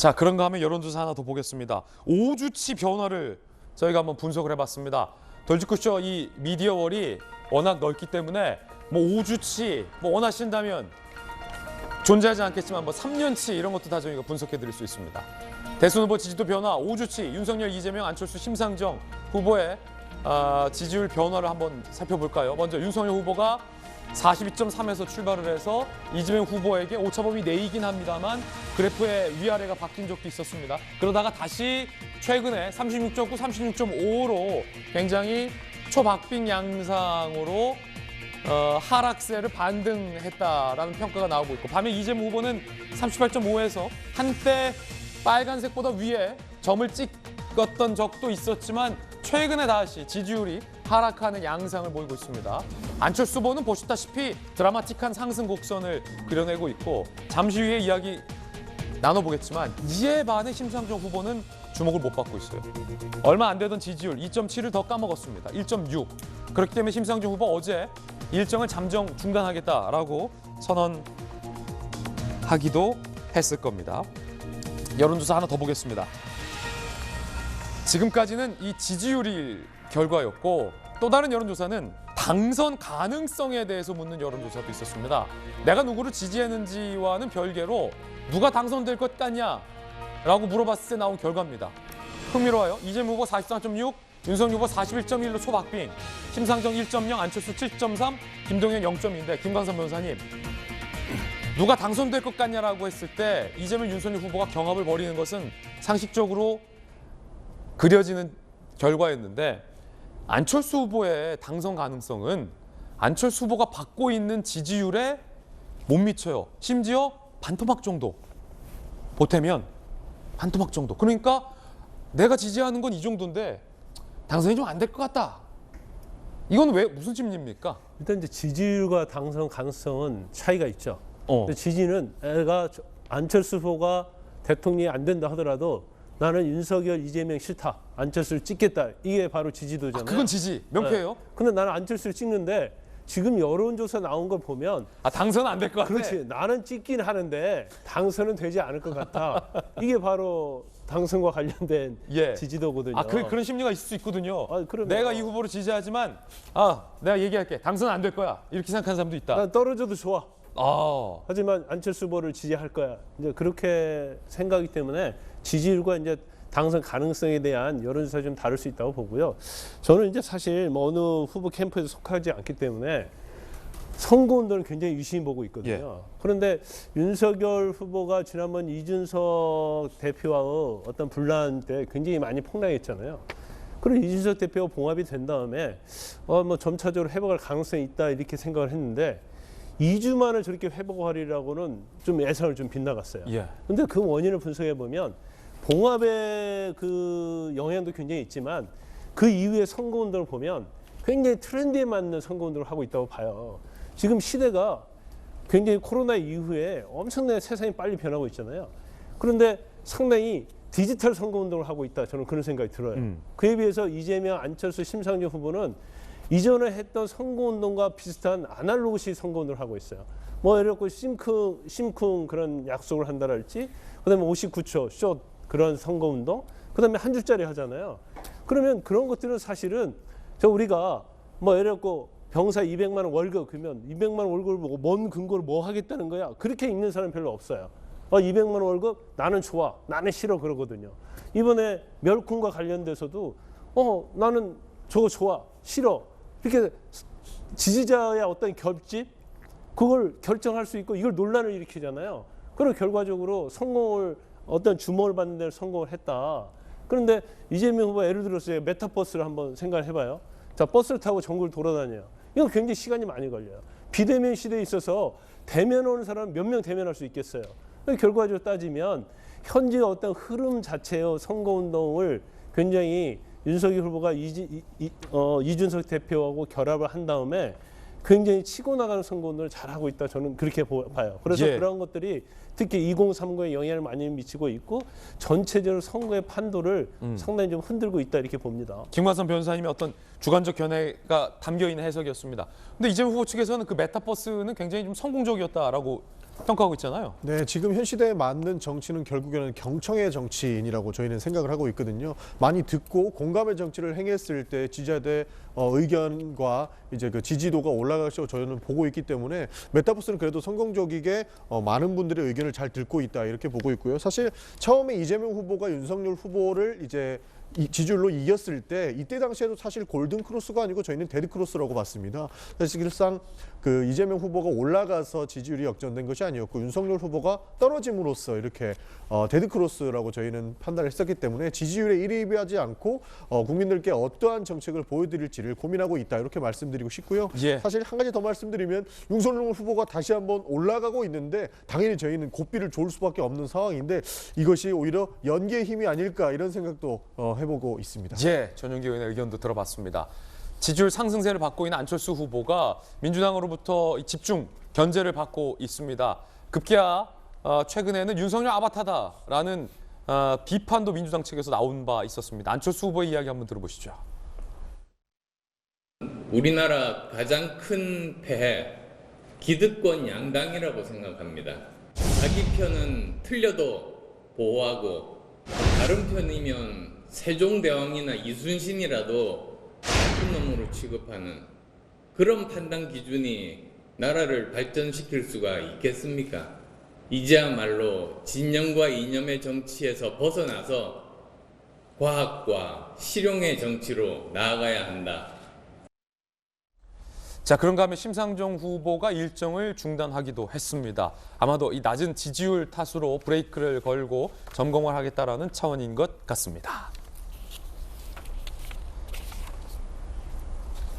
자, 그런가 하면 여론조사 하나 더 보겠습니다. 5주치 변화를 저희가 한번 분석을 해봤습니다. 덜지쿠쇼 이 미디어월이 워낙 넓기 때문에 뭐 5주치 뭐 원하신다면 존재하지 않겠지만 뭐 3년치 이런 것도 다 저희가 분석해드릴 수 있습니다. 대선 후보 지지도 변화 5주치 윤석열, 이재명, 안철수, 심상정 후보의 지지율 변화를 한번 살펴볼까요? 먼저 윤석열 후보가 42.3에서 출발을 해서 이재명 후보에게 오차범위 내이긴 합니다만 그래프의 위아래가 바뀐 적도 있었습니다. 그러다가 다시 최근에 36.9, 36.5로 굉장히 초박빙 양상으로 하락세를 반등했다라는 평가가 나오고 있고, 반면 이재명 후보는 38.5에서 한때 빨간색보다 위에 점을 찍었던 적도 있었지만 최근에 다시 지지율이 하락하는 양상을 보이고 있습니다. 안철수 후보는 보시다시피 드라마틱한 상승 곡선을 그려내고 있고, 잠시 후에 이야기 나눠보겠지만 이에 반해 심상정 후보는 주목을 못 받고 있어요. 얼마 안 되던 지지율 2.7을 더 까먹었습니다. 1.6. 그렇기 때문에 심상정 후보 어제 일정을 잠정 중단하겠다라고 선언하기도 했을 겁니다. 여론조사 하나 더 보겠습니다. 지금까지는 이 지지율이 결과였고, 또 다른 여론조사는 당선 가능성에 대해서 묻는 여론조사도 있었습니다. 내가 누구를 지지했는지와는 별개로 누가 당선될 것 같냐라고 물어봤을 때 나온 결과입니다. 흥미로워요. 이재명 후보 43.6, 윤석열 후보 41.1로 초박빙, 심상정 1.0, 안철수 7.3, 김동연 0.2인데 김광선 변호사님, 누가 당선될 것 같냐라고 했을 때 이재명, 윤석열 후보가 경합을 벌이는 것은 상식적으로 그려지는 결과였는데, 안철수 후보의 당선 가능성은 안철수 후보가 받고 있는 지지율에 못 미쳐요. 심지어 반토막 정도. 보태면 반토막 정도. 그러니까 내가 지지하는 건 이 정도인데 당선이 좀 안 될 것 같다. 이건 왜 무슨 심리입니까? 일단 이제 지지율과 당선 가능성은 차이가 있죠. 근데 지지는 애가 안철수 후보가 대통령이 안 된다 하더라도 나는 윤석열, 이재명 싫다, 안철수를 찍겠다, 이게 바로 지지도잖아요. 그건 지지, 명쾌해요. 네. 근데 나는 안철수를 찍는데 지금 여론조사 나온 걸 보면 당선은 안 될 것 같아. 그렇지, 나는 찍긴 하는데 당선은 되지 않을 것 같아. 이게 바로 당선과 관련된 지지도거든요. 그런 심리가 있을 수 있거든요. 그럼요. 내가 이 후보를 지지하지만 내가 얘기할게, 당선은 안 될 거야, 이렇게 생각하는 사람도 있다. 난 떨어져도 좋아. 하지만 안철수 후보를 지지할 거야. 이제 그렇게 생각하기 때문에 지지율과 이제 당선 가능성에 대한 여론조사 좀 다를 수 있다고 보고요. 저는 이제 사실 뭐 어느 후보 캠프에서 속하지 않기 때문에 선거운동을 굉장히 유심히 보고 있거든요. 그런데 윤석열 후보가 지난번 이준석 대표와의 어떤 분란 때 굉장히 많이 폭락했잖아요. 그리고 이준석 대표가 봉합이 된 다음에 뭐 점차적으로 회복할 가능성이 있다 이렇게 생각을 했는데, 2주 만에 저렇게 회복하리라고는 좀 예상을 좀 빗나갔어요. 근데 그 원인을 분석해 보면 봉합의 그 영향도 굉장히 있지만 그 이후에 선거운동을 보면 굉장히 트렌드에 맞는 선거운동을 하고 있다고 봐요. 지금 시대가 굉장히 코로나 이후에 엄청나게 세상이 빨리 변하고 있잖아요. 그런데 상당히 디지털 선거운동을 하고 있다, 저는 그런 생각이 들어요. 그에 비해서 이재명, 안철수, 심상정 후보는 이전에 했던 선거운동과 비슷한 아날로그식 선거운동을 하고 있어요. 뭐 예를 들어 심쿵 그런 약속을 한다랄지, 그다음에 59초 숏 그런 선거운동, 그다음에 한 줄짜리 하잖아요. 그러면 그런 것들은 사실은 우리가 뭐 예를 들어 병사 200만 원 월급, 그러면 200만 원 월급을 보고 뭔 근거로 뭐 하겠다는 거야, 그렇게 읽는 사람 별로 없어요. 200만 원 월급 나는 좋아, 나는 싫어, 그러거든요. 이번에 멸콩과 관련돼서도 나는 저거 좋아, 싫어, 이렇게 지지자의 어떤 결집, 그걸 결정할 수 있고 이걸 논란을 일으키잖아요. 그리고 결과적으로 성공을, 어떤 주목을 받는 데를 성공을 했다. 그런데 이재명 후보가 예를 들어서 메타버스를 한번 생각을 해봐요. 자, 버스를 타고 전국을 돌아다녀요. 이건 굉장히 시간이 많이 걸려요. 비대면 시대에 있어서 대면 오는 사람 몇 명 대면할 수 있겠어요. 결과적으로 따지면 현재 어떤 흐름 자체의 선거운동을 굉장히 윤석열 후보가 이준석 대표하고 결합을 한 다음에 굉장히 치고 나가는 선거운동을 잘하고 있다, 저는 그렇게 봐요. 그래서 그런 것들이 특히 2030에 영향을 많이 미치고 있고 전체적으로 선거의 판도를 상당히 좀 흔들고 있다, 이렇게 봅니다. 김광선 변호사님의 어떤 주관적 견해가 담겨 있는 해석이었습니다. 근데 이재명 후보 측에서는 그 메타버스는 굉장히 좀 성공적이었다라고 평가하고 있잖아요. 네, 지금 현 시대에 맞는 정치는 결국에는 경청의 정치인이라고 저희는 생각을 하고 있거든요. 많이 듣고 공감의 정치를 행했을 때 지지자들의 의견과 이제 그 지지도가 올라갈 것으로 저희는 보고 있기 때문에 메타버스는 그래도 성공적이게 많은 분들의 의견을 잘 듣고 있다 이렇게 보고 있고요. 사실 처음에 이재명 후보가 윤석열 후보를 이제 지지율로 이겼을 때 이때 당시에도 사실 골든 크로스가 아니고 저희는 데드 크로스라고 봤습니다. 사실상 그 이재명 후보가 올라가서 지지율이 역전된 것이 아니었고 윤석열 후보가 떨어짐으로써 이렇게 데드 크로스라고 저희는 판단을 했었기 때문에 지지율에 일입하지 않고 국민들께 어떠한 정책을 보여드릴지를 고민하고 있다 이렇게 말씀드리고 싶고요. 예. 사실 한 가지 더 말씀드리면 윤석열 후보가 다시 한번 올라가고 있는데 당연히 저희는 고삐를 좋을 수밖에 없는 상황인데 이것이 오히려 연계의 힘이 아닐까 이런 생각도 해보고 있습니다. 예, 전용기 의원의 의견도 들어봤습니다. 지지율 상승세를 받고 있는 안철수 후보가 민주당으로부터 집중 견제를 받고 있습니다. 급기야 최근에는 윤석열 아바타다라는 비판도 민주당 측에서 나온 바 있었습니다. 안철수 후보의 이야기 한번 들어보시죠. 우리나라 가장 큰 폐해, 기득권 양당이라고 생각합니다. 자기 편은 틀려도 보호하고 다른 편이면 세종대왕이나 이순신이라도 나쁜 놈으로 취급하는 그런 판단 기준이 나라를 발전시킬 수가 있겠습니까? 이제야말로 진영과 이념의 정치에서 벗어나서 과학과 실용의 정치로 나아가야 한다. 자, 그런가 하면 심상정 후보가 일정을 중단하기도 했습니다. 아마도 이 낮은 지지율 탓으로 브레이크를 걸고 점검을 하겠다라는 차원인 것 같습니다.